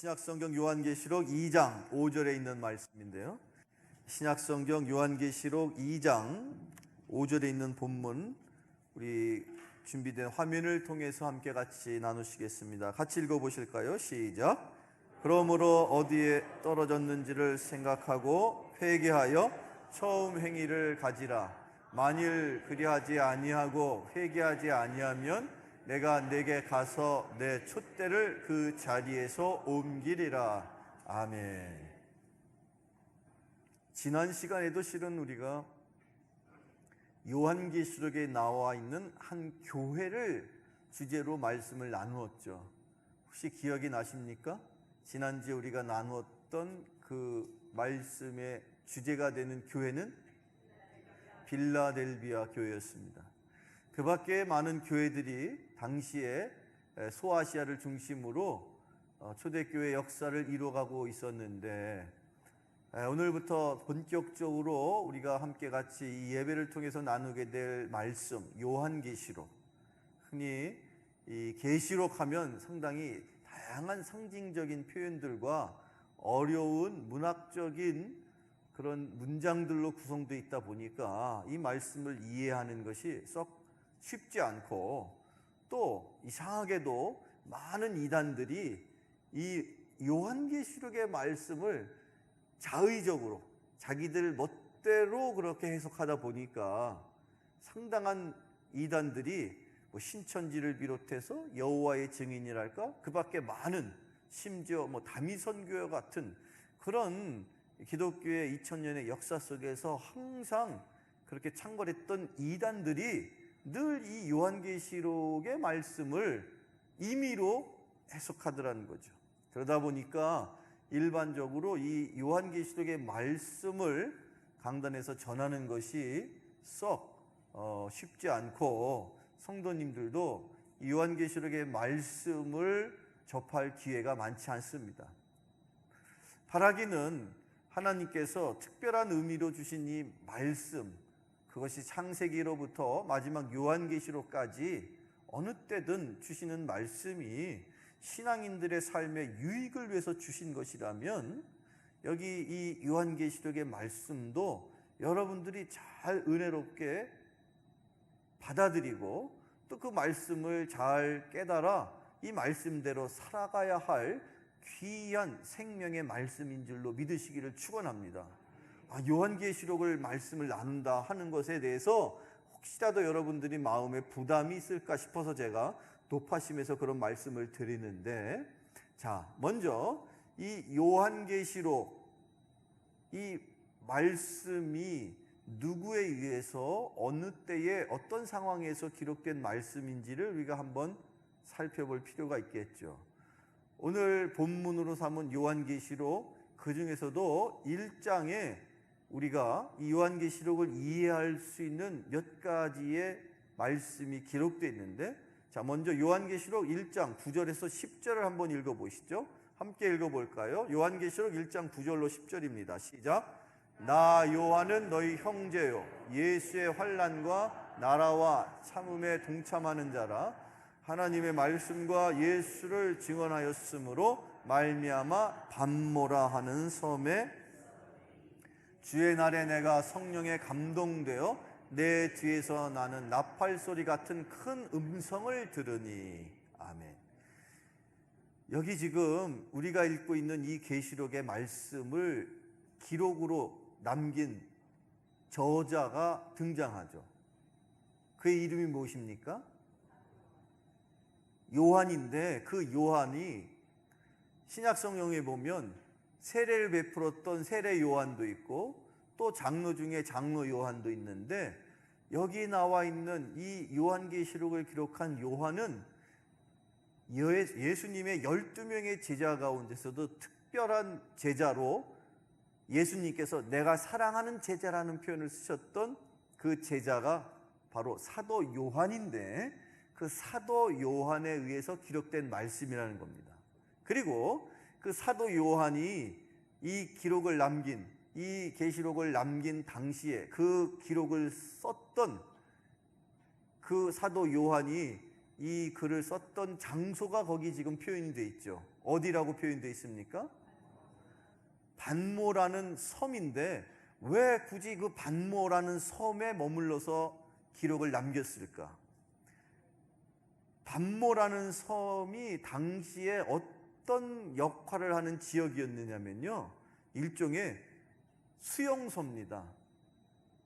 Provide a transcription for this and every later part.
신약성경 요한계시록 2장 5절에 있는 말씀인데요. 신약성경 요한계시록 2장 5절에 있는 본문, 우리 준비된 화면을 통해서 함께 같이 나누시겠습니다. 같이 읽어보실까요? 시작. 그러므로 어디에 떨어졌는지를 생각하고 회개하여 처음 행위를 가지라. 만일 그리하지 아니하고 회개하지 아니하면 내가 내게 가서 내 촛대를 그 자리에서 옮기리라. 아멘. 지난 시간에도 실은 우리가 요한계시록에 나와 있는 한 교회를 주제로 말씀을 나누었죠. 혹시 기억이 나십니까? 지난주에 우리가 나누었던 그 말씀의 주제가 되는 교회는 빌라델비아 교회였습니다. 그 밖에 많은 교회들이 당시에 소아시아를 중심으로 초대교회 역사를 이루어가고 있었는데, 오늘부터 본격적으로 우리가 함께 같이 이 예배를 통해서 나누게 될 말씀, 요한계시록. 흔히 이 계시록 하면 상당히 다양한 상징적인 표현들과 어려운 문학적인 그런 문장들로 구성되어 있다 보니까 이 말씀을 이해하는 것이 썩 쉽지 않고, 또 이상하게도 많은 이단들이 이 요한계시록의 말씀을 자의적으로 자기들 멋대로 그렇게 해석하다 보니까 상당한 이단들이 신천지를 비롯해서 여호와의 증인이랄까, 그 밖에 많은, 심지어 다미선교회 같은 그런 기독교의 2000년의 역사 속에서 항상 그렇게 창궐했던 이단들이 늘 이 요한계시록의 말씀을 임의로 해석하더라는 거죠. 그러다 보니까 일반적으로 이 요한계시록의 말씀을 강단에서 전하는 것이 썩 쉽지 않고, 성도님들도 이 요한계시록의 말씀을 접할 기회가 많지 않습니다. 바라기는 하나님께서 특별한 의미로 주신 이 말씀, 그것이 창세기로부터 마지막 요한계시록까지 어느 때든 주시는 말씀이 신앙인들의 삶의 유익을 위해서 주신 것이라면, 여기 이 요한계시록의 말씀도 여러분들이 잘 은혜롭게 받아들이고 또 그 말씀을 잘 깨달아 이 말씀대로 살아가야 할 귀한 생명의 말씀인 줄로 믿으시기를 축원합니다. 요한계시록을 말씀을 나눈다 하는 것에 대해서 혹시라도 여러분들이 마음에 부담이 있을까 싶어서 제가 높아심에서 그런 말씀을 드리는데, 자, 먼저 이 요한계시록, 이 말씀이 누구에 의해서 어느 때에 어떤 상황에서 기록된 말씀인지를 우리가 한번 살펴볼 필요가 있겠죠. 오늘 본문으로 삼은 요한계시록, 그 중에서도 1장에 우리가 이 요한계시록을 이해할 수 있는 몇 가지의 말씀이 기록되어 있는데, 자, 먼저 요한계시록 1장 9절에서 10절을 한번 읽어보시죠. 함께 읽어볼까요? 요한계시록 1장 9절로 10절입니다. 시작. 나 요한은 너희 형제요 예수의 환난과 나라와 참음에 동참하는 자라. 하나님의 말씀과 예수를 증언하였으므로 말미암아 밤모라 하는 섬에 주의 날에 내가 성령에 감동되어 내 뒤에서 나는 나팔 소리 같은 큰 음성을 들으니. 아멘. 여기 지금 우리가 읽고 있는 이 계시록의 말씀을 기록으로 남긴 저자가 등장하죠. 그의 이름이 무엇입니까? 요한인데, 그 요한이 신약성경에 보면 세례를 베풀었던 세례 요한도 있고 또 장로 중에 장로 요한도 있는데, 여기 나와 있는 이 요한계시록을 기록한 요한은 예수님의 12명의 제자 가운데서도 특별한 제자로, 예수님께서 내가 사랑하는 제자라는 표현을 쓰셨던 그 제자가 바로 사도 요한인데, 그 사도 요한에 의해서 기록된 말씀이라는 겁니다. 그리고 그 사도 요한이 이 기록을 남긴, 이 계시록을 남긴 당시에 그 기록을 썼던 그 사도 요한이 이 글을 썼던 장소가 거기 지금 표현이 되어 있죠. 어디라고 표현되어 있습니까? 반모라는 섬인데 왜 굳이 그 반모라는 섬에 머물러서 기록을 남겼을까? 반모라는 섬이 당시에 어떤 역할을 하는 지역이었느냐면요, 일종의 수용소입니다.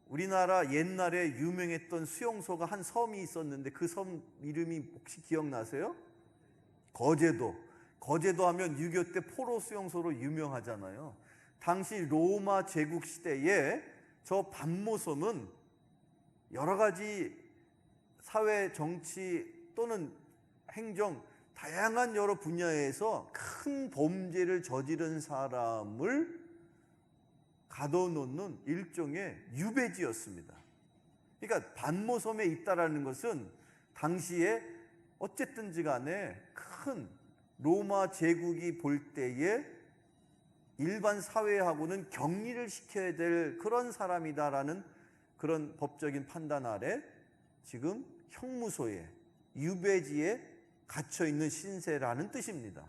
우리나라 옛날에 유명했던 수용소가 한 섬이 있었는데 그 섬 이름이 혹시 기억나세요? 거제도. 거제도 하면 6.25 때 포로 수용소로 유명하잖아요. 당시 로마 제국 시대에 저 반모섬은 여러 가지 사회, 정치 또는 행정, 다양한 여러 분야에서 큰 범죄를 저지른 사람을 가둬놓는 일종의 유배지였습니다. 그러니까 반모섬에 있다라는 것은 당시에 어쨌든지 간에 큰 로마 제국이 볼 때에 일반 사회하고는 격리를 시켜야 될 그런 사람이다라는 그런 법적인 판단 아래 지금 형무소에, 유배지에 갇혀 있는 신세라는 뜻입니다.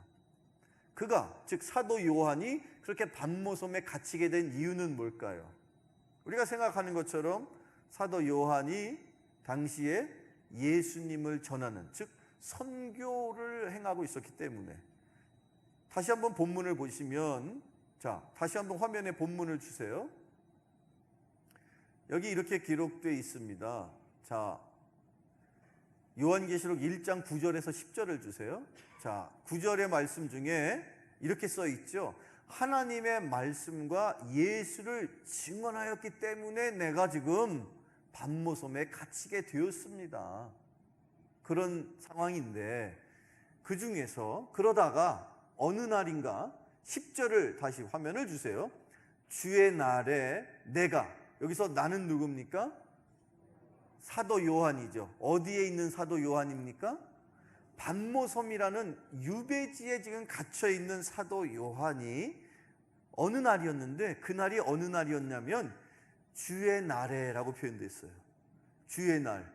그가, 즉 사도 요한이 그렇게 반모섬에 갇히게 된 이유는 뭘까요? 우리가 생각하는 것처럼 사도 요한이 당시에 예수님을 전하는, 즉 선교를 행하고 있었기 때문에. 다시 한번 본문을 보시면, 자, 다시 한번 화면에 본문을 주세요. 여기 이렇게 기록되어 있습니다. 자, 요한계시록 1장 9절에서 10절을 주세요. 자, 9절의 말씀 중에 이렇게 써 있죠. 하나님의 말씀과 예수를 증언하였기 때문에 내가 지금 반모섬에 갇히게 되었습니다. 그런 상황인데, 그 중에서 그러다가 어느 날인가 10절을 다시 화면을 주세요. 주의 날에 내가, 여기서 나는 누굽니까? 사도 요한이죠. 어디에 있는 사도 요한입니까? 반모섬이라는 유배지에 지금 갇혀 있는 사도 요한이 어느 날이었는데, 그날이 어느 날이었냐면 주의 날에라고 표현됐어요. 주의 날.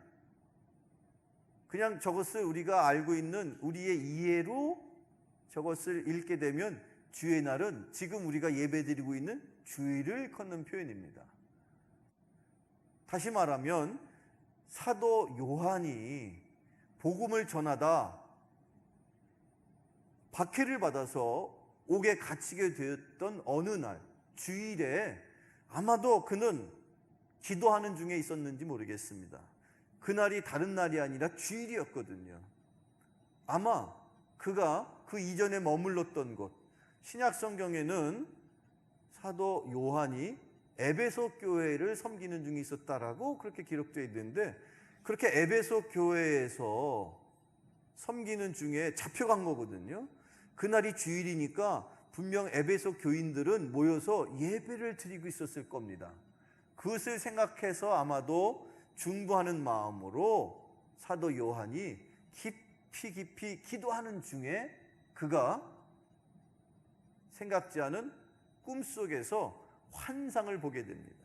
그냥 저것을 우리가 알고 있는 우리의 이해로 저것을 읽게 되면 주의 날은 지금 우리가 예배드리고 있는 주일을 걷는 표현입니다. 다시 말하면 사도 요한이 복음을 전하다 박해를 받아서 옥에 갇히게 되었던 어느 날 주일에 아마도 그는 기도하는 중에 있었는지 모르겠습니다. 그날이 다른 날이 아니라 주일이었거든요. 아마 그가 그 이전에 머물렀던 곳, 신약 성경에는 사도 요한이 에베소 교회를 섬기는 중에 있었다라고 그렇게 기록되어 있는데, 그렇게 에베소 교회에서 섬기는 중에 잡혀간 거거든요. 그날이 주일이니까 분명 에베소 교인들은 모여서 예배를 드리고 있었을 겁니다. 그것을 생각해서 아마도 중보하는 마음으로 사도 요한이 깊이 기도하는 중에 그가 생각지 않은 꿈속에서 환상을 보게 됩니다.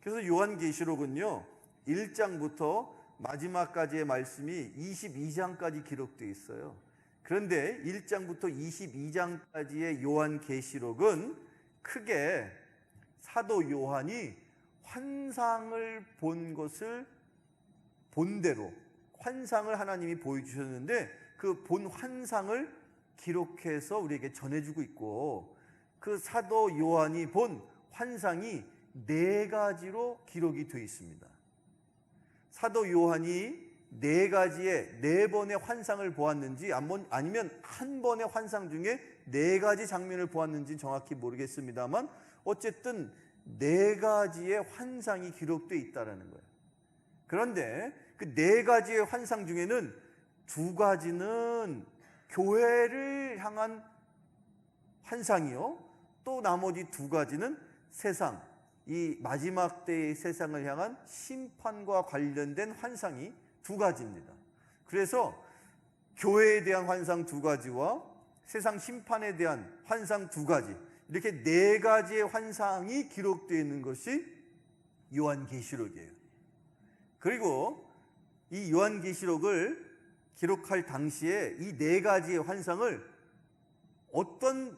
그래서 요한계시록은요 1장부터 마지막까지의 말씀이 22장까지 기록되어 있어요. 그런데 1장부터 22장까지의 요한계시록은 크게 사도 요한이 환상을 본 것을 본대로 환상을 하나님이 보여주셨는데 그 본 환상을 기록해서 우리에게 전해주고 있고, 그 사도 요한이 본 환상이 4가지로 기록이 되어 있습니다. 사도 요한이 4가지의 4번의 환상을 보았는지 아니면 한 번의 환상 중에 4가지 장면을 보았는지 정확히 모르겠습니다만 어쨌든 4가지의 환상이 기록되어 있다는 거예요. 그런데 그 4가지의 환상 중에는 2가지는 교회를 향한 환상이요, 또 나머지 2가지는 세상, 이 마지막 때의 세상을 향한 심판과 관련된 환상이 2가지입니다. 그래서 교회에 대한 환상 2가지와 세상 심판에 대한 환상 2가지, 이렇게 4가지의 환상이 기록되어 있는 것이 요한계시록이에요. 그리고 이 요한계시록을 기록할 당시에 이 네 가지의 환상을 어떤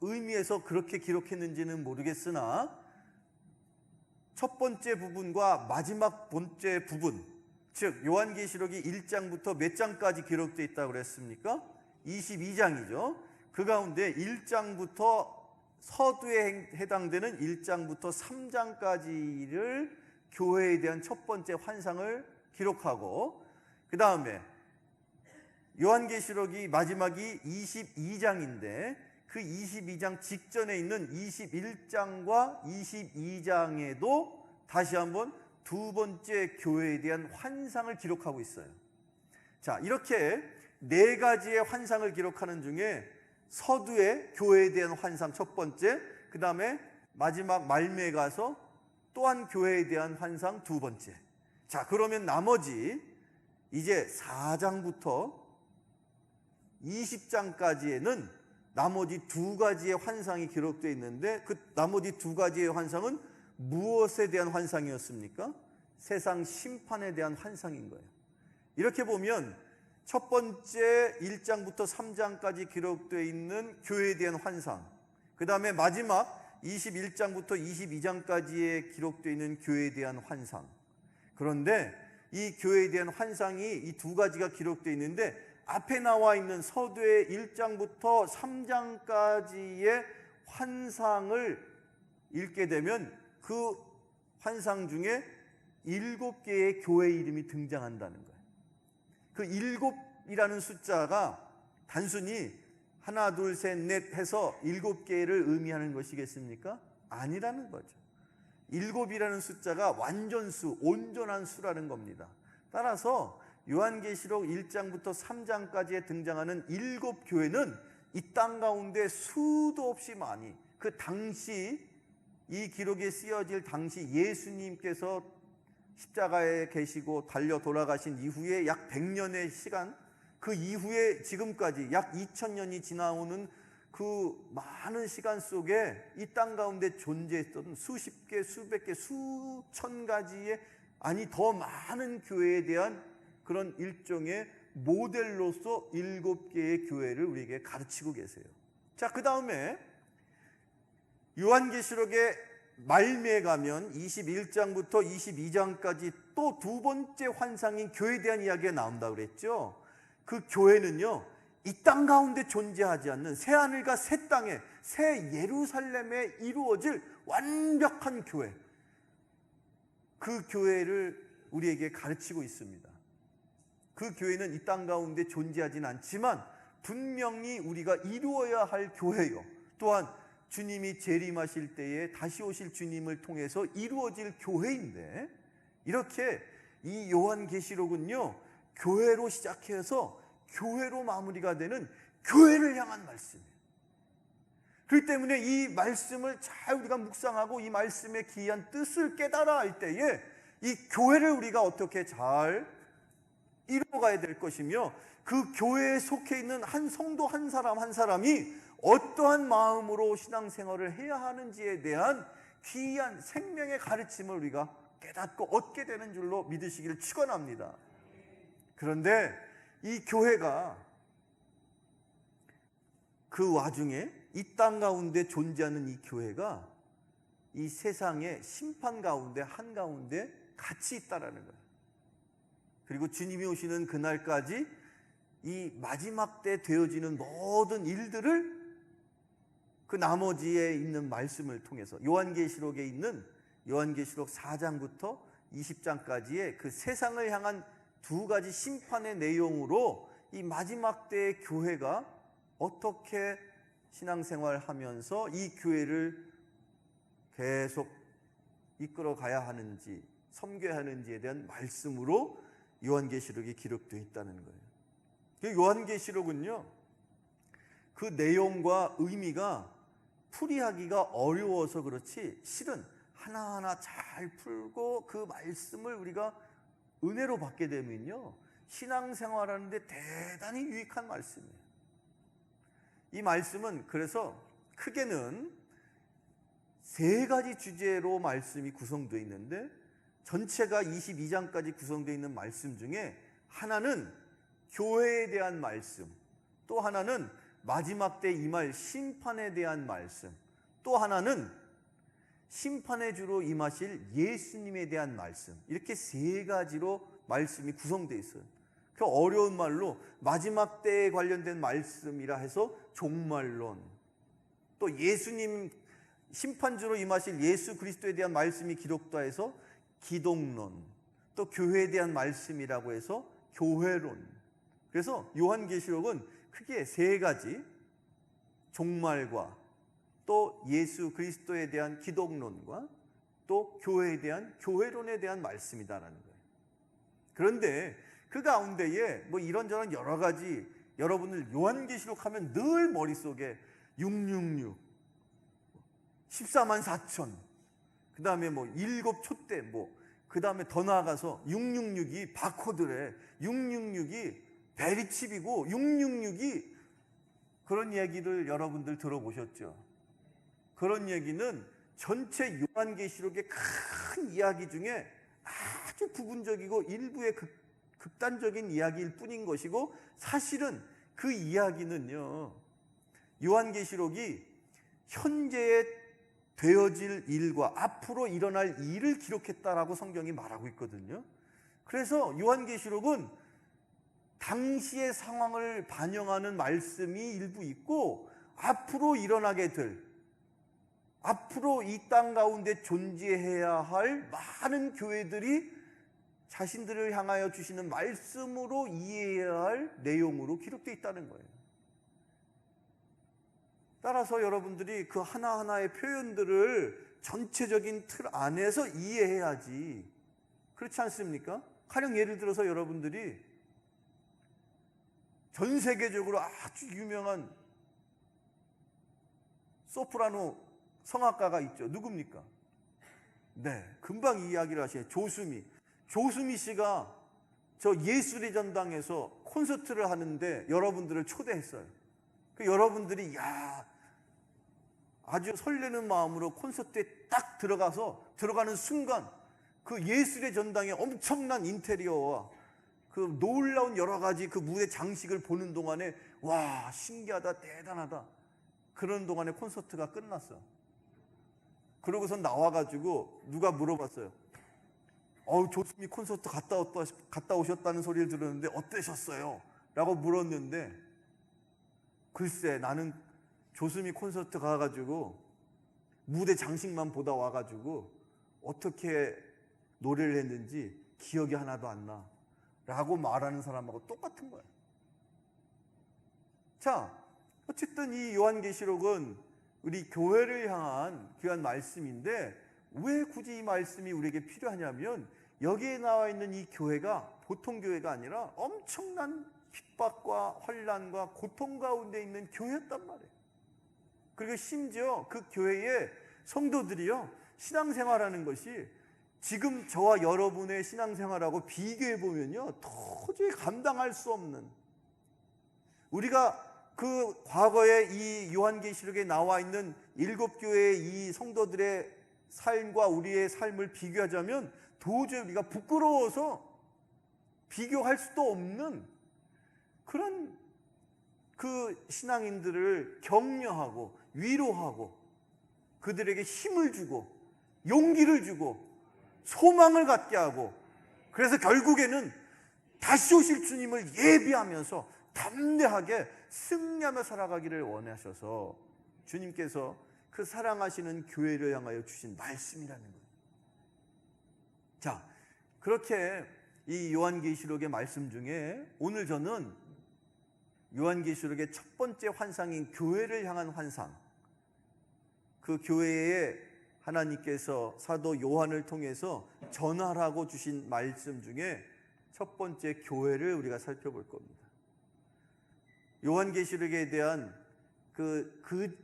의미에서 그렇게 기록했는지는 모르겠으나 첫 번째 부분과 마지막 번째 부분, 즉 요한계시록이 1장부터 몇 장까지 기록되어 있다고 그랬습니까? 22장이죠. 그 가운데 1장부터 서두에 해당되는 1장부터 3장까지를 교회에 대한 첫 번째 환상을 기록하고, 그 다음에 요한계시록이 마지막이 22장인데 그 22장 직전에 있는 21장과 22장에도 다시 한번 두 번째 교회에 대한 환상을 기록하고 있어요. 자, 이렇게 네 가지의 환상을 기록하는 중에 서두에 교회에 대한 환상 첫 번째, 그 다음에 마지막 말미에 가서 또한 교회에 대한 환상 두 번째. 자, 그러면 나머지 이제 4장부터 20장까지에는 나머지 두 가지의 환상이 기록되어 있는데 그 나머지 두 가지의 환상은 무엇에 대한 환상이었습니까? 세상 심판에 대한 환상인 거예요. 이렇게 보면 첫 번째 1장부터 3장까지 기록되어 있는 교회에 대한 환상, 그 다음에 마지막 21장부터 22장까지에 기록되어 있는 교회에 대한 환상. 그런데 이 교회에 대한 환상이 이 두 가지가 기록되어 있는데 앞에 나와 있는 서두의 1장부터 3장까지의 환상을 읽게 되면 그 환상 중에 7개의 교회 이름이 등장한다는 거예요. 그 7이라는 숫자가 단순히 하나 둘 셋 넷 해서 7개를 의미하는 것이겠습니까? 아니라는 거죠. 7이라는 숫자가 완전수, 온전한 수라는 겁니다. 따라서 요한계시록 1장부터 3장까지에 등장하는 7교회는 이 땅 가운데 수도 없이 많이, 그 당시 이 기록에 쓰여질 당시 예수님께서 십자가에 계시고 달려 돌아가신 이후에 약 100년의 시간, 그 이후에 지금까지 약 2000년이 지나오는 그 많은 시간 속에 이 땅 가운데 존재했던 수십 개, 수백 개, 수천 가지의, 아니 더 많은 교회에 대한 그런 일종의 모델로서 7개의 교회를 우리에게 가르치고 계세요. 자, 그 다음에 요한계시록의 말미에 가면 21장부터 22장까지 또 두 번째 환상인 교회에 대한 이야기가 나온다고 그랬죠. 그 교회는요, 이 땅 가운데 존재하지 않는 새하늘과 새 땅에, 새 예루살렘에 이루어질 완벽한 교회, 그 교회를 우리에게 가르치고 있습니다. 그 교회는 이 땅 가운데 존재하진 않지만 분명히 우리가 이루어야 할 교회요, 또한 주님이 재림하실 때에 다시 오실 주님을 통해서 이루어질 교회인데, 이렇게 이 요한계시록은요, 교회로 시작해서 교회로 마무리가 되는 교회를 향한 말씀이에요. 그렇기 때문에 이 말씀을 잘 우리가 묵상하고 이 말씀의 기이한 뜻을 깨달아 할 때에 이 교회를 우리가 어떻게 잘 이루어가야 될 것이며, 그 교회에 속해 있는 한 성도 한 사람 한 사람이 어떠한 마음으로 신앙생활을 해야 하는지에 대한 귀한 생명의 가르침을 우리가 깨닫고 얻게 되는 줄로 믿으시기를 축원합니다. 그런데 이 교회가 그 와중에 이 땅 가운데 존재하는 이 교회가 이 세상의 심판 가운데 한가운데 같이 있다라는 거예요. 그리고 주님이 오시는 그날까지 이 마지막 때 되어지는 모든 일들을 그 나머지에 있는 말씀을 통해서 요한계시록에 있는 요한계시록 4장부터 20장까지의 그 세상을 향한 두 가지 심판의 내용으로 이 마지막 때의 교회가 어떻게 신앙생활하면서 이 교회를 계속 이끌어 가야 하는지, 섬겨야 하는지에 대한 말씀으로 요한계시록이 기록되어 있다는 거예요. 요한계시록은요, 그 내용과 의미가 풀이하기가 어려워서 그렇지 실은 하나하나 잘 풀고 그 말씀을 우리가 은혜로 받게 되면요, 신앙생활하는데 대단히 유익한 말씀이에요. 이 말씀은 그래서 크게는 세 가지 주제로 말씀이 구성되어 있는데, 전체가 22장까지 구성되어 있는 말씀 중에 하나는 교회에 대한 말씀, 또 하나는 마지막 때 임할 심판에 대한 말씀, 또 하나는 심판의 주로 임하실 예수님에 대한 말씀, 이렇게 세 가지로 말씀이 구성되어 있어요. 그 어려운 말로 마지막 때에 관련된 말씀이라 해서 종말론, 또 예수님 심판주로 임하실 예수 그리스도에 대한 말씀이 기록되어 해서 기독론, 또 교회에 대한 말씀이라고 해서 교회론. 그래서 요한계시록은 크게 세 가지, 종말과 또 예수 그리스도에 대한 기독론과 또 교회에 대한 교회론에 대한 말씀이다라는 거예요. 그런데 그 가운데에 뭐 이런저런 여러 가지, 여러분들 요한계시록 하면 늘 머릿속에 666, 14만 4천, 그 다음에 뭐 일곱 촛대, 그 다음에 더 나아가서 666이 바코드래, 666이 베리칩이고 666이 그런 얘기를 여러분들 들어보셨죠? 그런 얘기는 전체 요한계시록의 큰 이야기 중에 아주 부분적이고 일부의 극단적인 이야기일 뿐인 것이고, 사실은 그 이야기는요, 요한계시록이 현재에 되어질 일과 앞으로 일어날 일을 기록했다라고 성경이 말하고 있거든요. 그래서 요한계시록은 당시의 상황을 반영하는 말씀이 일부 있고, 앞으로 일어나게 될, 앞으로 이 땅 가운데 존재해야 할 많은 교회들이 자신들을 향하여 주시는 말씀으로 이해해야 할 내용으로 기록되어 있다는 거예요. 따라서 여러분들이 그 하나하나의 표현들을 전체적인 틀 안에서 이해해야지. 그렇지 않습니까? 가령 예를 들어서 여러분들이 전 세계적으로 아주 유명한 소프라노 성악가가 있죠. 누굽니까? 네, 금방 이야기를 하시네. 조수미 씨가 저 예술의 전당에서 콘서트를 하는데 여러분들을 초대했어요. 그 여러분들이 아주 설레는 마음으로 콘서트에 딱 들어가는 순간 그 예술의 전당의 엄청난 인테리어와 그 놀라운 여러 가지 그 무대 장식을 보는 동안에 와, 신기하다, 대단하다, 그런 동안에 콘서트가 끝났어. 그러고서 나와가지고 누가 물어봤어요. 조수미 콘서트 갔다 오셨다는 소리를 들었는데 어떠셨어요? 라고 물었는데, 글쎄, 나는 조수미 콘서트 가가지고 무대 장식만 보다 와가지고 어떻게 노래를 했는지 기억이 하나도 안 나 라고 말하는 사람하고 똑같은 거예요. 자, 어쨌든 이 요한계시록은 우리 교회를 향한 귀한 말씀인데, 왜 굳이 이 말씀이 우리에게 필요하냐면, 여기에 나와 있는 이 교회가 보통 교회가 아니라 엄청난 핍박과 환난과 고통 가운데 있는 교회였단 말이에요. 그리고 심지어 그 교회의 성도들이요, 신앙생활하는 것이 지금 저와 여러분의 신앙생활하고 비교해 보면요, 도저히 감당할 수 없는, 우리가 그 과거에 이 요한계시록에 나와 있는 7교회의 이 성도들의 삶과 우리의 삶을 비교하자면 도저히 우리가 부끄러워서 비교할 수도 없는 그런 그 신앙인들을 격려하고 위로하고 그들에게 힘을 주고 용기를 주고 소망을 갖게 하고, 그래서 결국에는 다시 오실 주님을 예비하면서 담대하게 승리하며 살아가기를 원하셔서 주님께서 그 사랑하시는 교회를 향하여 주신 말씀이라는 거예요. 자, 그렇게 이 요한계시록의 말씀 중에 오늘 저는 요한계시록의 첫 번째 환상인 교회를 향한 환상, 그 교회에 하나님께서 사도 요한을 통해서 전하라고 주신 말씀 중에 첫 번째 교회를 우리가 살펴볼 겁니다. 요한계시록에 대한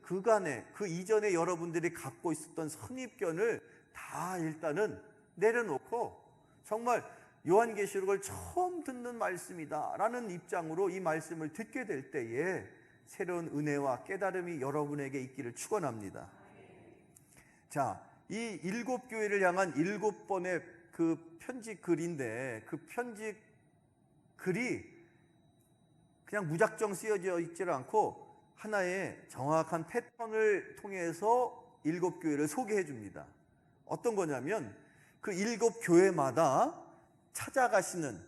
그간에 그 이전에 여러분들이 갖고 있었던 선입견을 다 일단은 내려놓고, 정말 요한계시록을 처음 듣는 말씀이다라는 입장으로 이 말씀을 듣게 될 때에 새로운 은혜와 깨달음이 여러분에게 있기를 축원합니다. 자, 이 7교회를 향한 7번의 그 편지 글인데, 그 편지 글이 그냥 무작정 쓰여져 있지를 않고 하나의 정확한 패턴을 통해서 7교회를 소개해 줍니다. 어떤 거냐면 그 7교회마다 찾아가시는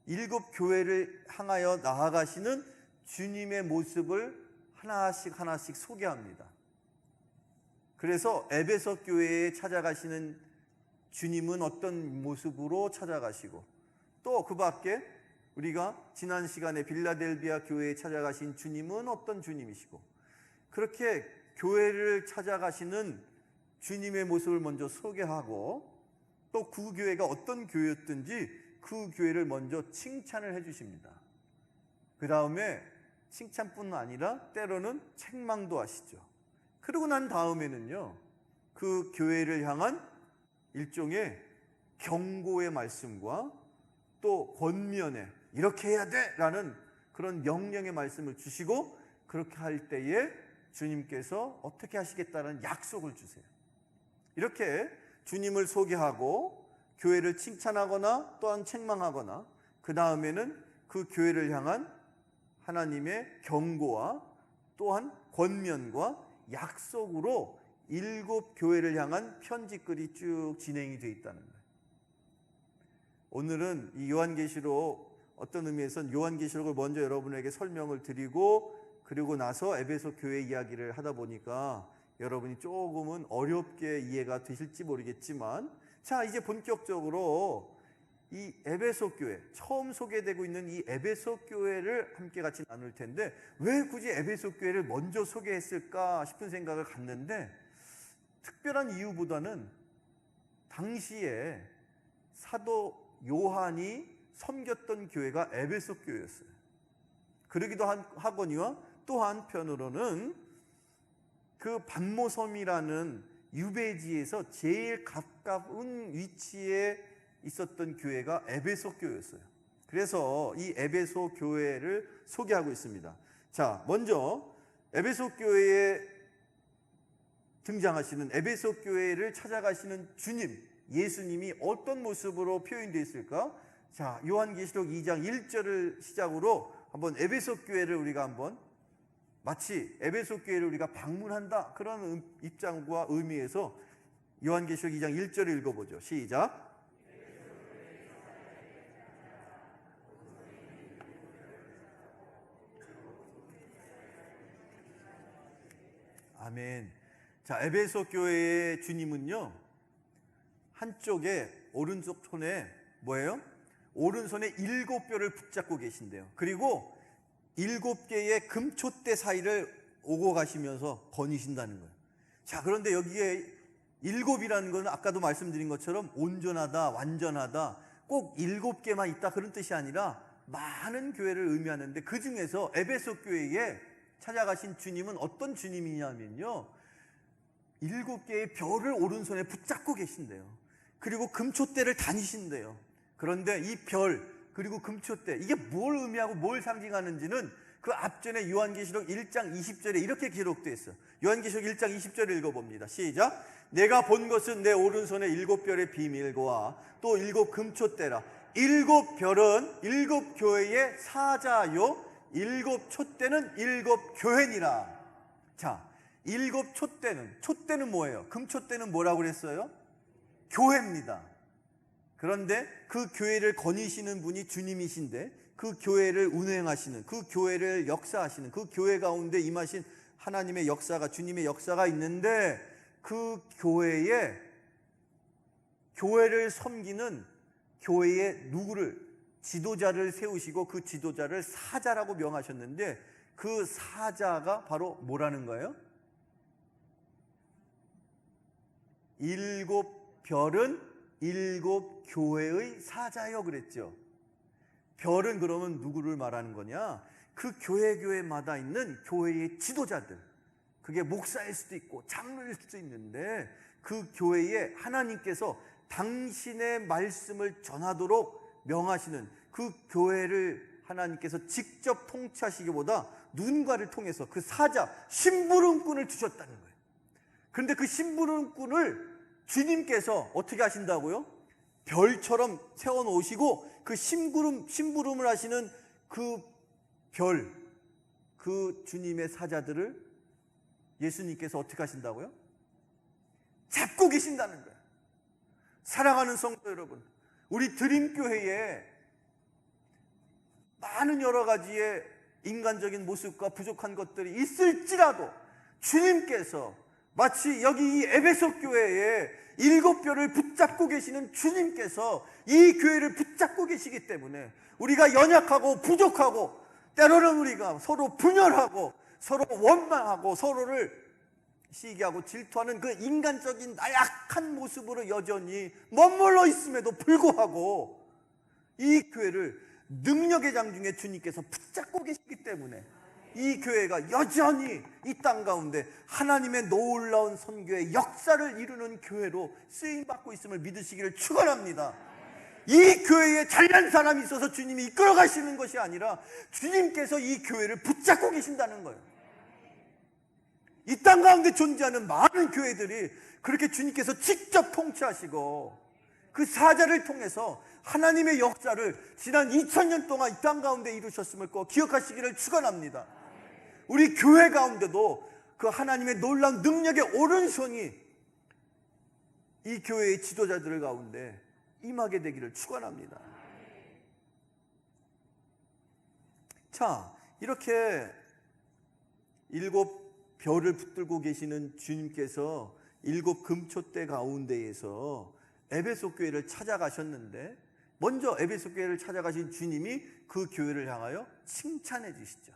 7교회를 향하여 나아가시는 주님의 모습을 하나씩 소개합니다. 그래서 에베소 교회에 찾아가시는 주님은 어떤 모습으로 찾아가시고, 또 그 밖에 우리가 지난 시간에 빌라델비아 교회에 찾아가신 주님은 어떤 주님이시고, 그렇게 교회를 찾아가시는 주님의 모습을 먼저 소개하고, 또 그 교회가 어떤 교회였든지 그 교회를 먼저 칭찬을 해주십니다. 그 다음에 칭찬뿐 아니라 때로는 책망도 하시죠. 그러고 난 다음에는요, 그 교회를 향한 일종의 경고의 말씀과 또 권면의 이렇게 해야 돼 라는 그런 명령의 말씀을 주시고, 그렇게 할 때에 주님께서 어떻게 하시겠다는 약속을 주세요. 이렇게 주님을 소개하고 교회를 칭찬하거나 또한 책망하거나, 그 다음에는 그 교회를 향한 하나님의 경고와 또한 권면과 약속으로 7교회를 향한 편지글이 쭉 진행이 되어 있다는 거예요. 오늘은 이 요한계시록, 어떤 의미에서는 요한계시록을 먼저 여러분에게 설명을 드리고 그리고 나서 에베소 교회 이야기를 하다 보니까 여러분이 조금은 어렵게 이해가 되실지 모르겠지만, 자, 이제 본격적으로 이 에베소 교회, 처음 소개되고 있는 이 에베소 교회를 함께 같이 나눌 텐데, 왜 굳이 에베소 교회를 먼저 소개했을까 싶은 생각을 갖는데, 특별한 이유보다는 당시에 사도 요한이 섬겼던 교회가 에베소 교회였어요. 그러기도 하거니와 또 한편으로는 그 반모섬이라는 유배지에서 제일 가까운 위치에 있었던 교회가 에베소 교회였어요. 그래서 이 에베소 교회를 소개하고 있습니다. 자, 먼저 에베소 교회에 등장하시는, 에베소 교회를 찾아가시는 주님, 예수님이 어떤 모습으로 표현되어 있을까? 자, 요한계시록 2장 1절을 시작으로 한번 에베소 교회를 우리가 한번, 마치 에베소 교회를 우리가 방문한다, 그런 입장과 의미에서 요한계시록 2장 1절을 읽어보죠. 시작. 아멘. 자, 에베소 교회의 주님은요, 한쪽에 오른쪽 손에 뭐예요? 오른손에 7뼈를 붙잡고 계신데요. 그리고 7개의 금촛대 사이를 오고 가시면서 거니신다는 거예요. 자, 그런데 여기에 7이라는 것은 아까도 말씀드린 것처럼 온전하다, 완전하다, 꼭 7개만 있다 그런 뜻이 아니라 많은 교회를 의미하는데, 그 중에서 에베소 교회에 찾아가신 주님은 어떤 주님이냐면요, 7개의 별을 오른손에 붙잡고 계신대요. 그리고 금촛대를 다니신대요. 그런데 이 별 그리고 금촛대, 이게 뭘 의미하고 뭘 상징하는지는 그 앞전에 요한계시록 1장 20절에 이렇게 기록되어 있어요. 요한계시록 1장 20절을 읽어봅니다. 시작. 내가 본 것은 내 오른손에 7별의 비밀과 또 7 금촛대라. 7별은 7교회의 사자요, 7 촛대는 7 교회니라. 자, 7 촛대는 뭐예요? 금촛대는 뭐라고 그랬어요? 교회입니다. 그런데 그 교회를 거니시는 분이 주님이신데, 그 교회를 운행하시는, 그 교회를 역사하시는, 그 교회 가운데 임하신 하나님의 역사가, 주님의 역사가 있는데, 그 교회에, 교회를 섬기는 교회의 누구를, 지도자를 세우시고 그 지도자를 사자라고 명하셨는데, 그 사자가 바로 뭐라는 거예요? 7별은 7 교회의 사자요 그랬죠. 별은 그러면 누구를 말하는 거냐? 그 교회마다 있는 교회의 지도자들, 그게 목사일 수도 있고 장로일 수도 있는데, 그 교회에 하나님께서 당신의 말씀을 전하도록 명하시는, 그 교회를 하나님께서 직접 통치하시기보다 누군가를 통해서 그 사자, 심부름꾼을 주셨다는 거예요. 그런데 그 심부름꾼을 주님께서 어떻게 하신다고요? 별처럼 세워놓으시고 그 심부름을 하시는 그 별, 그 주님의 사자들을 예수님께서 어떻게 하신다고요? 잡고 계신다는 거예요. 사랑하는 성도 여러분, 우리 드림교회에 많은 여러 가지의 인간적인 모습과 부족한 것들이 있을지라도 주님께서 마치 여기 이 에베소 교회에 7별을 붙잡고 계시는 주님께서 이 교회를 붙잡고 계시기 때문에 우리가 연약하고 부족하고 때로는 우리가 서로 분열하고 서로 원망하고 서로를 시기하고 질투하는 그 인간적인 나약한 모습으로 여전히 머물러 있음에도 불구하고 이 교회를 능력의 장중에 주님께서 붙잡고 계시기 때문에 이 교회가 여전히 이 땅 가운데 하나님의 놀라운 선교의 역사를 이루는 교회로 쓰임받고 있음을 믿으시기를 축원합니다. 이 교회에 잘난 사람이 있어서 주님이 이끌어 가시는 것이 아니라 주님께서 이 교회를 붙잡고 계신다는 거예요. 이 땅 가운데 존재하는 많은 교회들이 그렇게 주님께서 직접 통치하시고 그 사자를 통해서 하나님의 역사를 지난 2000년 동안 이 땅 가운데 이루셨음을 꼭 기억하시기를 축원합니다. 우리 교회 가운데도 그 하나님의 놀라운 능력의 오른손이 이 교회의 지도자들 가운데 임하게 되기를 축원합니다. 자, 이렇게 7별을 붙들고 계시는 주님께서 7금초대 가운데에서 에베소 교회를 찾아가셨는데 먼저 에베소 교회를 찾아가신 주님이 그 교회를 향하여 칭찬해 주시죠.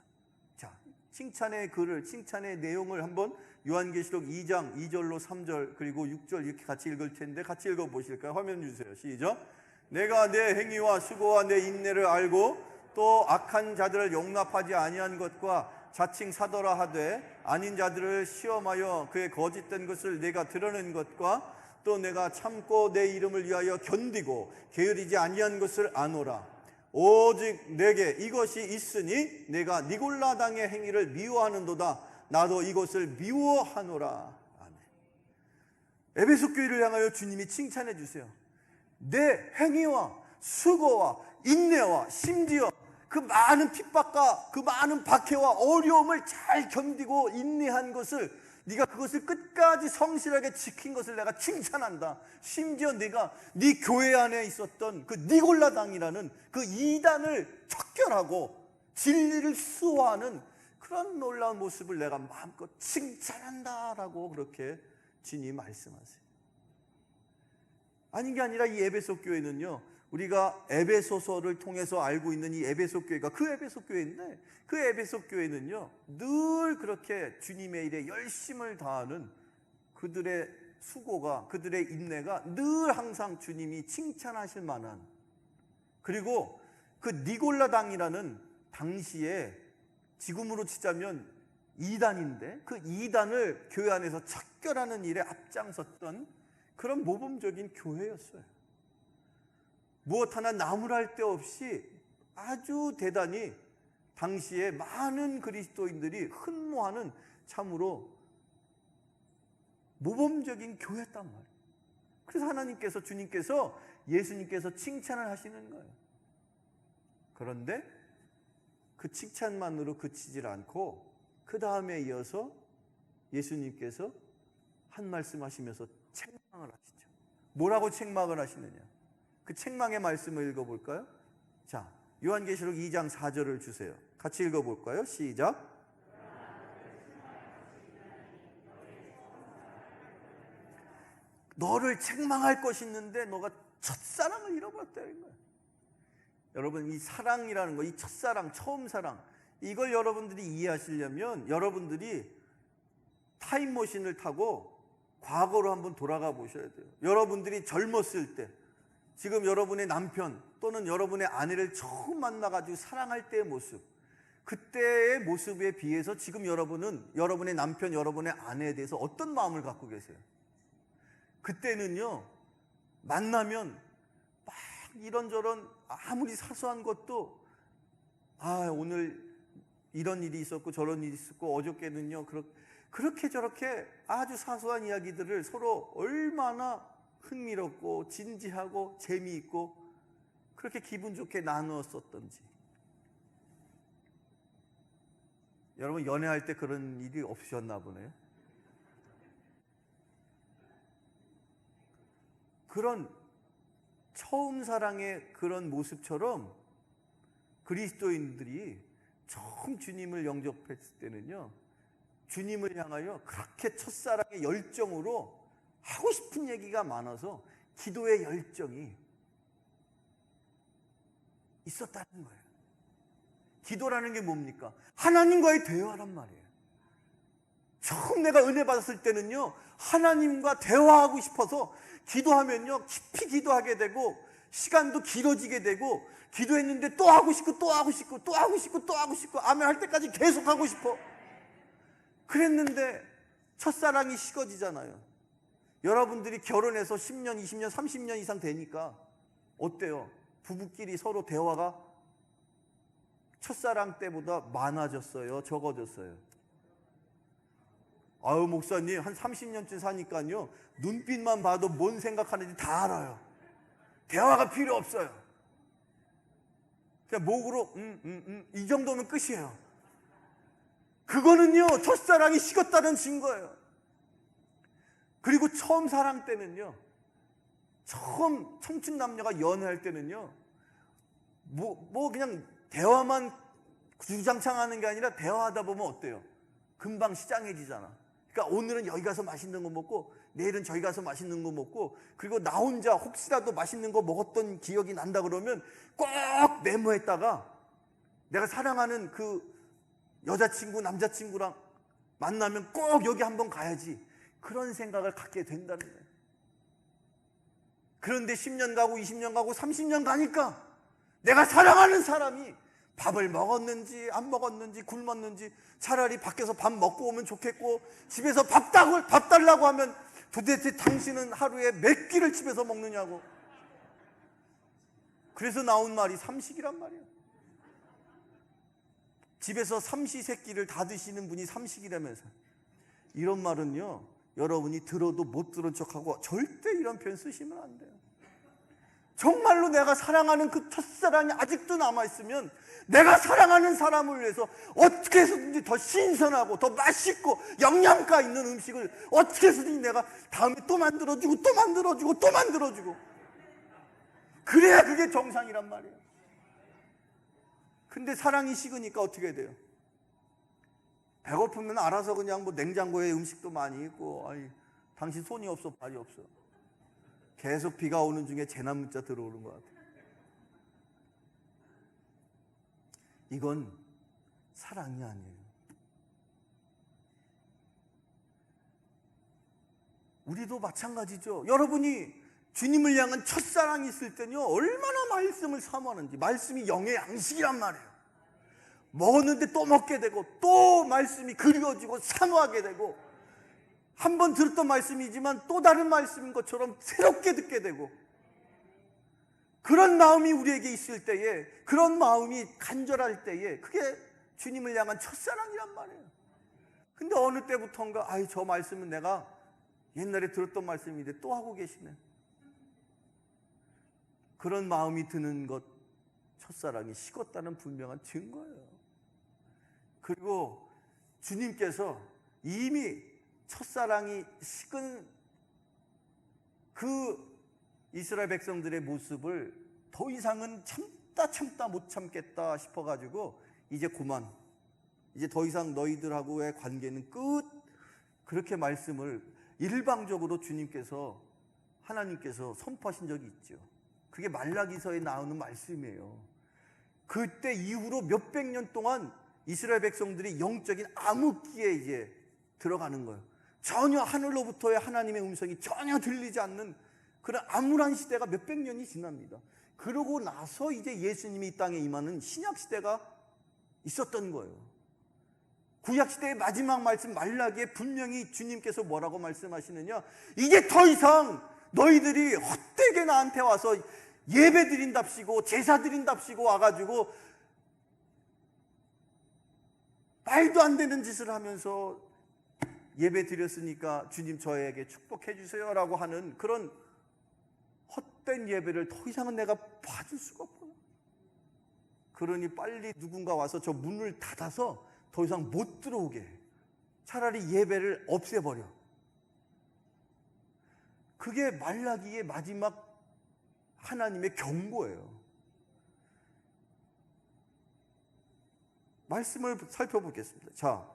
자, 칭찬의 글을, 칭찬의 내용을 한번 요한계시록 2장 2절로 3절 그리고 6절 이렇게 같이 읽을 텐데 같이 읽어보실까요? 화면 주세요. 시작. 내가 내 행위와 수고와 내 인내를 알고 또 악한 자들을 용납하지 아니한 것과 자칭 사도라 하되 아닌 자들을 시험하여 그의 거짓된 것을 내가 드러낸 것과 또 내가 참고 내 이름을 위하여 견디고 게으르지 아니한 것을 아노라. 오직 내게 이것이 있으니 내가 니골라당의 행위를 미워하는도다. 나도 이것을 미워하노라. 아멘. 에베소 교회를 향하여 주님이 칭찬해 주세요. 내 행위와 수고와 인내와 심지어 그 많은 핍박과 그 많은 박해와 어려움을 잘 견디고 인내한 것을 네가 그것을 끝까지 성실하게 지킨 것을 내가 칭찬한다. 심지어 네가 네 교회 안에 있었던 그 니골라당이라는 그 이단을 척결하고 진리를 수호하는 그런 놀라운 모습을 내가 마음껏 칭찬한다라고 그렇게 주님이 말씀하세요. 아닌 게 아니라 이 에베소 교회는요, 우리가 에베소서를 통해서 알고 있는 이 에베소 교회가 그 에베소 교회인데 그 에베소 교회는요 늘 그렇게 주님의 일에 열심을 다하는 그들의 수고가, 그들의 인내가 늘 항상 주님이 칭찬하실 만한, 그리고 그 니골라당이라는 당시에 지금으로 치자면 이단인데 그 이단을 교회 안에서 척결하는 일에 앞장섰던 그런 모범적인 교회였어요. 무엇 하나 나무랄 데 없이 아주 대단히 당시에 많은 그리스도인들이 흠모하는 참으로 모범적인 교회였단 말이에요. 그래서 하나님께서, 주님께서, 예수님께서 칭찬을 하시는 거예요. 그런데 그 칭찬만으로 그치질 않고 그 다음에 이어서 예수님께서 한 말씀 하시면서 책망을 하시죠. 뭐라고 책망을 하시느냐? 그 책망의 말씀을 읽어볼까요? 자, 요한계시록 2장 4절을 주세요. 같이 읽어볼까요? 시작. 너를 책망할 것이 있는데 너가 첫사랑을 잃어버렸다는 거예요. 여러분, 이 사랑이라는 거, 이 첫사랑, 처음 사랑, 이걸 여러분들이 이해하시려면 여러분들이 타임머신을 타고 과거로 한번 돌아가 보셔야 돼요. 여러분들이 젊었을 때, 지금 여러분의 남편 또는 여러분의 아내를 처음 만나가지고 사랑할 때의 모습, 그때의 모습에 비해서 지금 여러분은 여러분의 남편, 여러분의 아내에 대해서 어떤 마음을 갖고 계세요? 그때는요, 만나면 막 이런저런 아무리 사소한 것도 오늘 이런 일이 있었고 저런 일이 있었고 어저께는요 그렇게 저렇게 아주 사소한 이야기들을 서로 얼마나 흥미롭고 진지하고 재미있고 그렇게 기분 좋게 나누었었던지. 여러분 연애할 때 그런 일이 없으셨나 보네요. 그런 처음 사랑의 그런 모습처럼 그리스도인들이 처음 주님을 영접했을 때는요, 주님을 향하여 그렇게 첫사랑의 열정으로 하고 싶은 얘기가 많아서 기도의 열정이 있었다는 거예요. 기도라는 게 뭡니까? 하나님과의 대화란 말이에요. 처음 내가 은혜 받았을 때는요, 하나님과 대화하고 싶어서 기도하면요, 깊이 기도하게 되고 시간도 길어지게 되고, 기도했는데 또 하고 싶고 또 하고 싶고 또 하고 싶고 또 하고 싶고 아멘 할 때까지 계속 하고 싶어. 그랬는데 첫사랑이 식어지잖아요. 여러분들이 결혼해서 10년, 20년, 30년 이상 되니까 어때요? 부부끼리 서로 대화가 첫사랑 때보다 많아졌어요? 적어졌어요? 아유, 목사님 한 30년쯤 사니까요, 눈빛만 봐도 뭔 생각하는지 다 알아요. 대화가 필요 없어요. 그냥 목으로 이 정도면 끝이에요. 그거는요, 첫사랑이 식었다는 증거예요. 그리고 처음 사랑 때는요, 처음 청춘 남녀가 연애할 때는요, 뭐 그냥 대화만 주장창 하는 게 아니라 대화하다 보면 어때요? 금방 시장해지잖아. 그러니까 오늘은 여기 가서 맛있는 거 먹고 내일은 저기 가서 맛있는 거 먹고, 그리고 나 혼자 혹시라도 맛있는 거 먹었던 기억이 난다 그러면 꼭 메모했다가 내가 사랑하는 그 여자친구 남자친구랑 만나면 꼭 여기 한번 가야지, 그런 생각을 갖게 된다는 거예요. 그런데 10년 가고 20년 가고 30년 가니까 내가 사랑하는 사람이 밥을 먹었는지 안 먹었는지 굶었는지, 차라리 밖에서 밥 먹고 오면 좋겠고, 집에서 밥 달라고 하면 도대체 당신은 하루에 몇 끼를 집에서 먹느냐고. 그래서 나온 말이 삼식이란 말이에요. 집에서 삼시세끼를 다 드시는 분이 삼식이라면서. 이런 말은요, 여러분이 들어도 못 들은 척하고 절대 이런 표현 쓰시면 안 돼요. 정말로 내가 사랑하는 그 첫사랑이 아직도 남아있으면 내가 사랑하는 사람을 위해서 어떻게 해서든지 더 신선하고 더 맛있고 영양가 있는 음식을 어떻게 해서든지 내가 다음에 또 만들어주고 또 만들어주고 또 만들어주고, 그래야 그게 정상이란 말이에요. 근데 사랑이 식으니까 어떻게 돼요? 배고프면 알아서 그냥 뭐 냉장고에 음식도 많이 있고, 아이, 당신 손이 없어 발이 없어. 계속 비가 오는 중에 재난 문자 들어오는 것 같아요. 이건 사랑이 아니에요. 우리도 마찬가지죠. 여러분이 주님을 향한 첫사랑이 있을 때는요, 얼마나 말씀을 사모하는지. 말씀이 영의 양식이란 말이에요. 먹었는데 또 먹게 되고, 또 말씀이 그리워지고 사모하게 되고, 한 번 들었던 말씀이지만 또 다른 말씀인 것처럼 새롭게 듣게 되고, 그런 마음이 우리에게 있을 때에, 그런 마음이 간절할 때에, 그게 주님을 향한 첫사랑이란 말이에요. 근데 어느 때부터인가, 아이, 저 말씀은 내가 옛날에 들었던 말씀인데 또 하고 계시네. 그런 마음이 드는 것, 첫사랑이 식었다는 분명한 증거예요. 그리고 주님께서 이미 첫사랑이 식은 그 이스라엘 백성들의 모습을 더 이상은 참다 못 참겠다 싶어가지고 이제 그만, 이제 더 이상 너희들하고의 관계는 끝, 그렇게 말씀을 일방적으로 주님께서, 하나님께서 선포하신 적이 있죠. 그게 말라기서에 나오는 말씀이에요. 그때 이후로 몇백 년 동안 이스라엘 백성들이 영적인 암흑기에 이제 들어가는 거예요. 전혀 하늘로부터의 하나님의 음성이 전혀 들리지 않는 그런 암울한 시대가 몇백 년이 지납니다. 그러고 나서 이제 예수님이 이 땅에 임하는 신약 시대가 있었던 거예요. 구약 시대의 마지막 말씀 말라기에 분명히 주님께서 뭐라고 말씀하시느냐, 이제 더 이상 너희들이 헛되게 나한테 와서 예배 드린답시고 제사 드린답시고 와가지고 말도 안 되는 짓을 하면서 예배 드렸으니까 주님 저에게 축복해 주세요 라고 하는 그런 헛된 예배를 더 이상은 내가 봐줄 수가 없구나. 그러니 빨리 누군가 와서 저 문을 닫아서 더 이상 못 들어오게 해. 차라리 예배를 없애버려. 그게 말라기의 마지막 하나님의 경고예요. 말씀을 살펴보겠습니다. 자,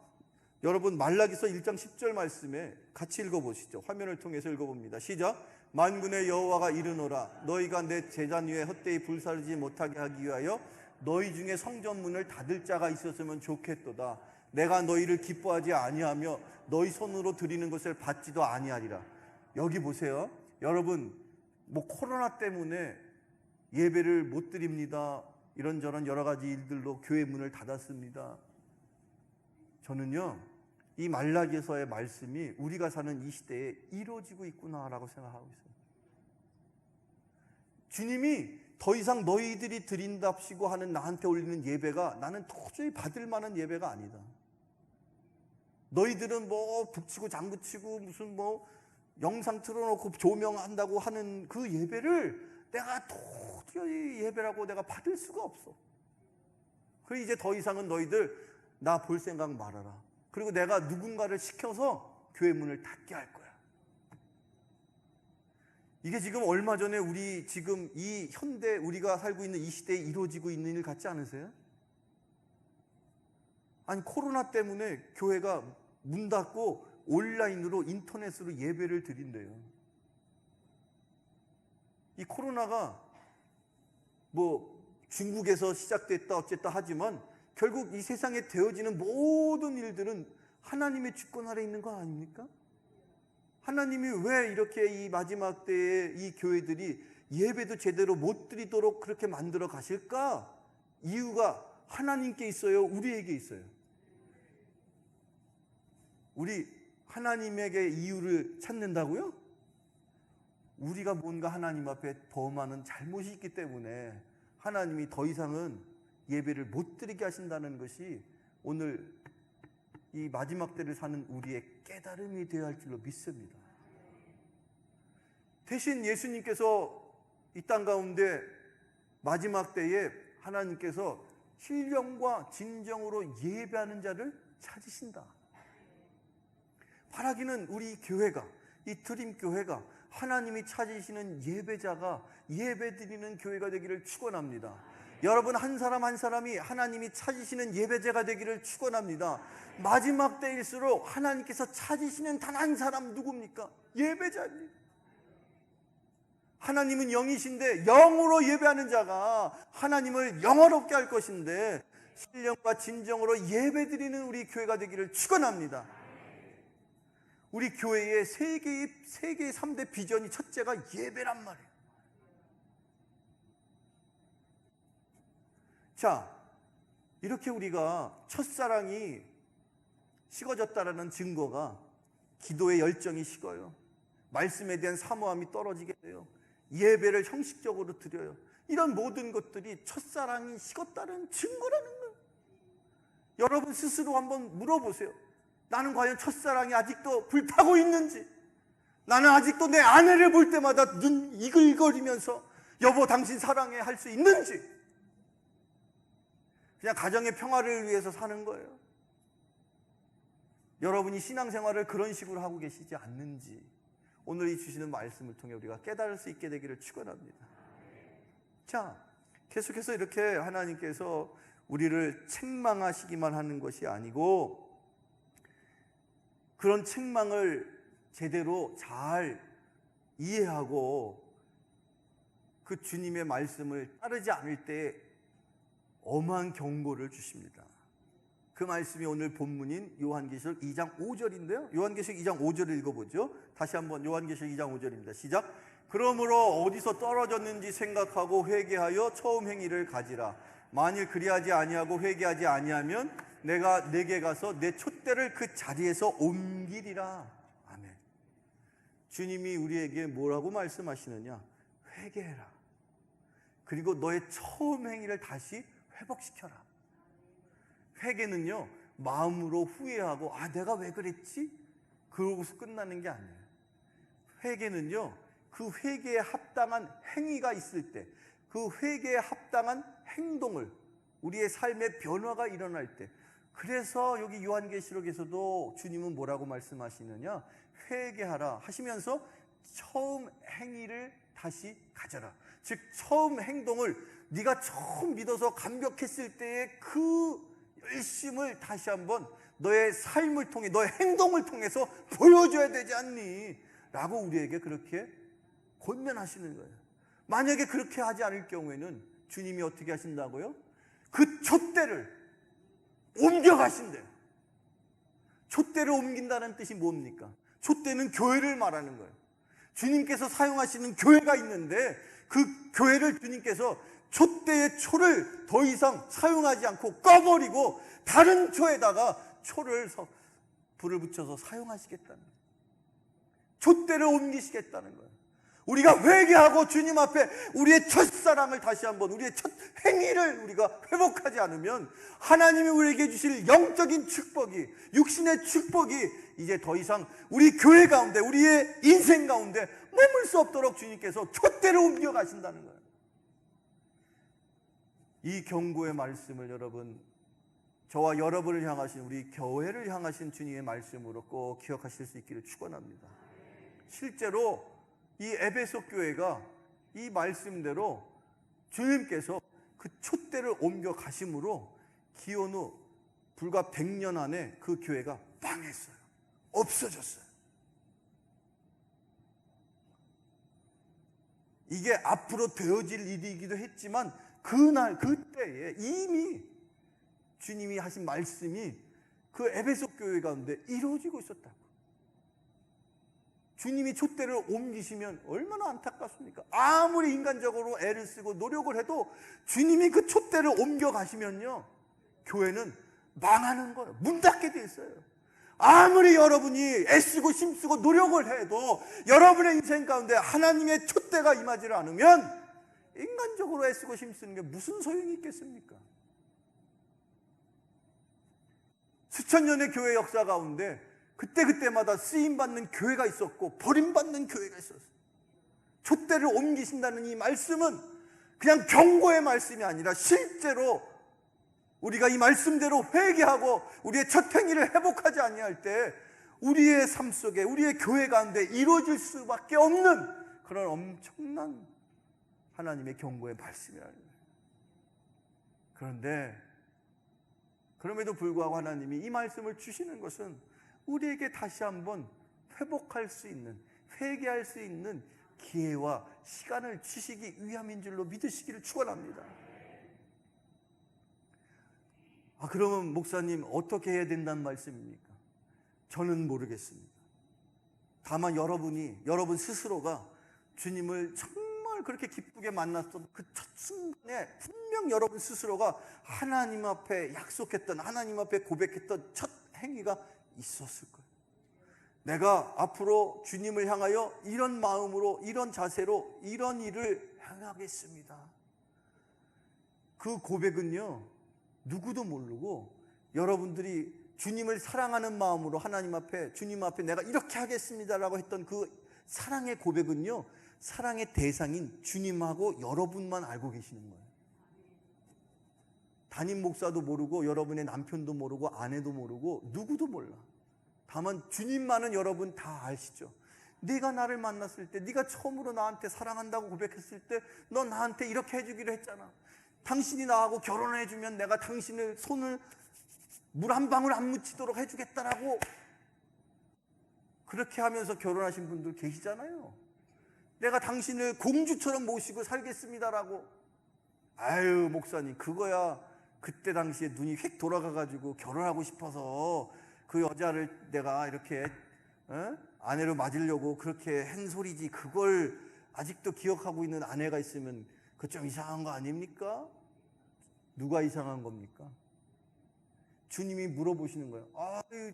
여러분 말라기서 1장 10절 말씀에 같이 읽어보시죠. 화면을 통해서 읽어봅니다. 시작. 만군의 여호와가 이르노라. 너희가 내 제단 위에 헛되이 불사르지 못하게 하기 위하여 너희 중에 성전문을 닫을 자가 있었으면 좋겠도다. 내가 너희를 기뻐하지 아니하며 너희 손으로 드리는 것을 받지도 아니하리라. 여기 보세요. 여러분, 뭐 코로나 때문에 예배를 못 드립니다. 이런저런 여러 가지 일들로 교회 문을 닫았습니다. 저는요, 이 말라기서의 말씀이 우리가 사는 이 시대에 이루어지고 있구나라고 생각하고 있어요. 주님이 더 이상 너희들이 드린답시고 하는 나한테 올리는 예배가 나는 도저히 받을 만한 예배가 아니다. 너희들은 뭐 북치고 장구치고 무슨 뭐 영상 틀어놓고 조명한다고 하는 그 예배를 내가 도저히 예배라고 내가 받을 수가 없어. 그리고 이제 더 이상은 너희들 나 볼 생각 말아라. 그리고 내가 누군가를 시켜서 교회 문을 닫게 할 거야. 이게 지금 얼마 전에 우리 지금 이 현대 우리가 살고 있는 이 시대에 이루어지고 있는 일 같지 않으세요? 아니 코로나 때문에 교회가 문 닫고 온라인으로 인터넷으로 예배를 드린대요. 이 코로나가 뭐 중국에서 시작됐다 어쨌다 하지만 결국 이 세상에 되어지는 모든 일들은 하나님의 주권 아래 있는 거 아닙니까? 하나님이 왜 이렇게 이 마지막 때에 이 교회들이 예배도 제대로 못 드리도록 그렇게 만들어 가실까? 이유가 하나님께 있어요? 우리에게 있어요? 우리 하나님에게 이유를 찾는다고요? 우리가 뭔가 하나님 앞에 더 많은 잘못이 있기 때문에 하나님이 더 이상은 예배를 못 드리게 하신다는 것이 오늘 이 마지막 때를 사는 우리의 깨달음이 되어야 할 줄로 믿습니다. 대신 예수님께서 이 땅 가운데 마지막 때에 하나님께서 신령과 진정으로 예배하는 자를 찾으신다. 바라기는 우리 교회가, 이 드림교회가 하나님이 찾으시는 예배자가 예배드리는 교회가 되기를 축원합니다. 여러분 한 사람 한 사람이 하나님이 찾으시는 예배자가 되기를 축원합니다. 마지막 때일수록 하나님께서 찾으시는 단 한 사람 누굽니까? 예배자입니다. 하나님은 영이신데 영으로 예배하는 자가 하나님을 영화롭게 할 것인데 신령과 진정으로 예배드리는 우리 교회가 되기를 축원합니다. 우리 교회의 세 개의 3대 비전이 첫째가 예배란 말이에요. 자, 이렇게 우리가 첫사랑이 식어졌다라는 증거가 기도의 열정이 식어요. 말씀에 대한 사모함이 떨어지게 돼요. 예배를 형식적으로 드려요. 이런 모든 것들이 첫사랑이 식었다는 증거라는 거예요. 여러분 스스로 한번 물어보세요. 나는 과연 첫사랑이 아직도 불타고 있는지, 나는 아직도 내 아내를 볼 때마다 눈 이글거리면서 여보 당신 사랑해 할 수 있는지, 그냥 가정의 평화를 위해서 사는 거예요. 여러분이 신앙생활을 그런 식으로 하고 계시지 않는지 오늘 이 주시는 말씀을 통해 우리가 깨달을 수 있게 되기를 축원합니다. 자, 계속해서 이렇게 하나님께서 우리를 책망하시기만 하는 것이 아니고 그런 책망을 제대로 잘 이해하고 그 주님의 말씀을 따르지 않을 때 엄한 경고를 주십니다. 그 말씀이 오늘 본문인 요한계시록 2장 5절인데요. 요한계시록 2장 5절을 읽어보죠. 다시 한번 요한계시록 2장 5절입니다. 시작. 그러므로 어디서 떨어졌는지 생각하고 회개하여 처음 행위를 가지라. 만일 그리하지 아니하고 회개하지 아니하면 내가 내게 가서 내 촛대를 그 자리에서 옮기리라. 아멘. 주님이 우리에게 뭐라고 말씀하시느냐? 회개해라. 그리고 너의 처음 행위를 다시 회복시켜라. 회개는요, 마음으로 후회하고 내가 왜 그랬지? 그러고서 끝나는 게 아니에요. 회개는요, 그 회개에 합당한 행위가 있을 때, 그 회개에 합당한 행동을, 우리의 삶의 변화가 일어날 때, 그래서 여기 요한계시록에서도 주님은 뭐라고 말씀하시느냐, 회개하라 하시면서 처음 행위를 다시 가져라. 즉 처음 행동을, 네가 처음 믿어서 감격했을 때의 그 열심을 다시 한번 너의 삶을 통해, 너의 행동을 통해서 보여줘야 되지 않니? 라고 우리에게 그렇게 권면하시는 거예요. 만약에 그렇게 하지 않을 경우에는 주님이 어떻게 하신다고요? 그 촛대를 옮겨가신대요. 촛대를 옮긴다는 뜻이 뭡니까? 촛대는 교회를 말하는 거예요. 주님께서 사용하시는 교회가 있는데 그 교회를 주님께서 촛대의 초를 더 이상 사용하지 않고 꺼버리고 다른 초에다가 불을 붙여서 사용하시겠다는 거예요. 촛대를 옮기시겠다는 거예요. 우리가 회개하고 주님 앞에 우리의 첫사랑을 다시 한번, 우리의 첫 행위를 우리가 회복하지 않으면 하나님이 우리에게 주실 영적인 축복이, 육신의 축복이 이제 더 이상 우리 교회 가운데, 우리의 인생 가운데 머물 수 없도록 주님께서 촛대를 옮겨 가신다는 거예요. 이 경고의 말씀을 여러분, 저와 여러분을 향하신, 우리 교회를 향하신 주님의 말씀으로 꼭 기억하실 수 있기를 축원합니다. 실제로 이 에베소 교회가 이 말씀대로 주님께서 그 촛대를 옮겨 가심으로 기원 후 불과 100년 안에 그 교회가 망했어요. 없어졌어요. 이게 앞으로 되어질 일이기도 했지만 그날 그때에 이미 주님이 하신 말씀이 그 에베소 교회 가운데 이루어지고 있었다고. 주님이 촛대를 옮기시면 얼마나 안타깝습니까? 아무리 인간적으로 애를 쓰고 노력을 해도 주님이 그 촛대를 옮겨 가시면요, 교회는 망하는 거예요. 문 닫게 돼 있어요. 아무리 여러분이 애쓰고 힘쓰고 노력을 해도 여러분의 인생 가운데 하나님의 촛대가 임하지 않으면 인간적으로 애쓰고 힘쓰는 게 무슨 소용이 있겠습니까? 수천 년의 교회 역사 가운데 그때마다 쓰임받는 교회가 있었고 버림받는 교회가 있었어요. 촛대를 옮기신다는 이 말씀은 그냥 경고의 말씀이 아니라 실제로 우리가 이 말씀대로 회개하고 우리의 첫 행위를 회복하지 아니할 때 우리의 삶 속에, 우리의 교회 가운데 이루어질 수밖에 없는 그런 엄청난 하나님의 경고의 말씀이라는 거예요. 그런데 그럼에도 불구하고 하나님이 이 말씀을 주시는 것은 우리에게 다시 한번 회복할 수 있는, 회개할 수 있는 기회와 시간을 주시기 위함인 줄로 믿으시기를 축원합니다. 그러면 목사님 어떻게 해야 된다는 말씀입니까? 저는 모르겠습니다. 다만 여러분 스스로가 주님을 정말 그렇게 기쁘게 만났던 그 첫 순간에 분명 여러분 스스로가 하나님 앞에 약속했던, 하나님 앞에 고백했던 첫 행위가 있었을 거예요. 내가 앞으로 주님을 향하여 이런 마음으로, 이런 자세로 이런 일을 행하겠습니다. 그 고백은요, 누구도 모르고 여러분들이 주님을 사랑하는 마음으로 하나님 앞에, 주님 앞에 내가 이렇게 하겠습니다라고 했던 그 사랑의 고백은요, 사랑의 대상인 주님하고 여러분만 알고 계시는 거예요. 담임 목사도 모르고 여러분의 남편도 모르고 아내도 모르고 누구도 몰라. 다만 주님만은 여러분 다 아시죠. 네가 나를 만났을 때, 네가 처음으로 나한테 사랑한다고 고백했을 때 너 나한테 이렇게 해주기로 했잖아. 당신이 나하고 결혼해주면 내가 당신을 손을 물 한 방울 안 묻히도록 해주겠다라고 그렇게 하면서 결혼하신 분들 계시잖아요. 내가 당신을 공주처럼 모시고 살겠습니다라고. 아유 목사님, 그거야 그때 당시에 눈이 휙 돌아가가지고 결혼하고 싶어서 그 여자를 내가 이렇게 아내로 맞으려고 그렇게 한 소리지, 그걸 아직도 기억하고 있는 아내가 있으면 그거 좀 이상한 거 아닙니까? 누가 이상한 겁니까? 주님이 물어보시는 거예요.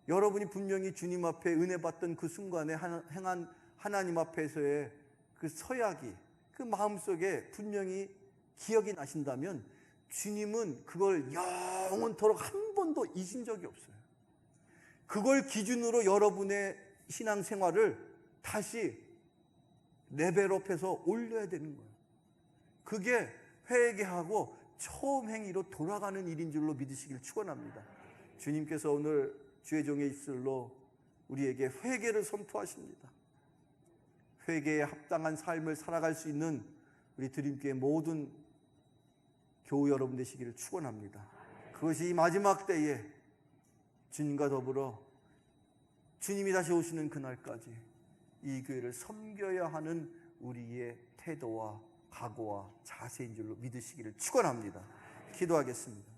여러분이 분명히 주님 앞에 은혜 받던 그 순간에 행한 하나님 앞에서의 그 서약이 그 마음속에 분명히 기억이 나신다면 주님은 그걸 영원토록 한 번도 잊은 적이 없어요. 그걸 기준으로 여러분의 신앙생활을 다시 레벨업해서 올려야 되는 거예요. 그게 회개하고 처음 행위로 돌아가는 일인 줄로 믿으시길 축원합니다. 주님께서 오늘 주의 종의 입술로 우리에게 회개를 선포하십니다. 회개에 합당한 삶을 살아갈 수 있는 우리 드림교회 모든 교우 여러분 되시기를 축원합니다. 그것이 마지막 때에 주님과 더불어 주님이 다시 오시는 그날까지 이 교회를 섬겨야 하는 우리의 태도와 각오와 자세인 줄로 믿으시기를 축원합니다. 기도하겠습니다.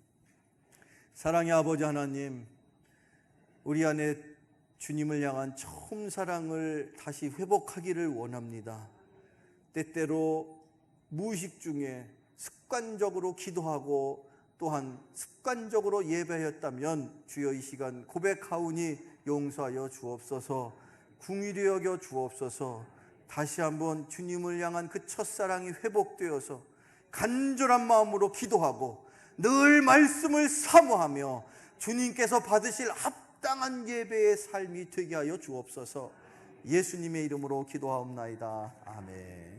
사랑의 아버지 하나님, 우리 안에 주님을 향한 처음 사랑을 다시 회복하기를 원합니다. 때때로 무의식 중에 습관적으로 기도하고 또한 습관적으로 예배했다면 주여 이 시간 고백하오니 용서하여 주옵소서, 긍휼히 여겨 주옵소서. 다시 한번 주님을 향한 그 첫사랑이 회복되어서 간절한 마음으로 기도하고 늘 말씀을 사모하며 주님께서 받으실 합당한 예배의 삶이 되게 하여 주옵소서. 예수님의 이름으로 기도하옵나이다. 아멘.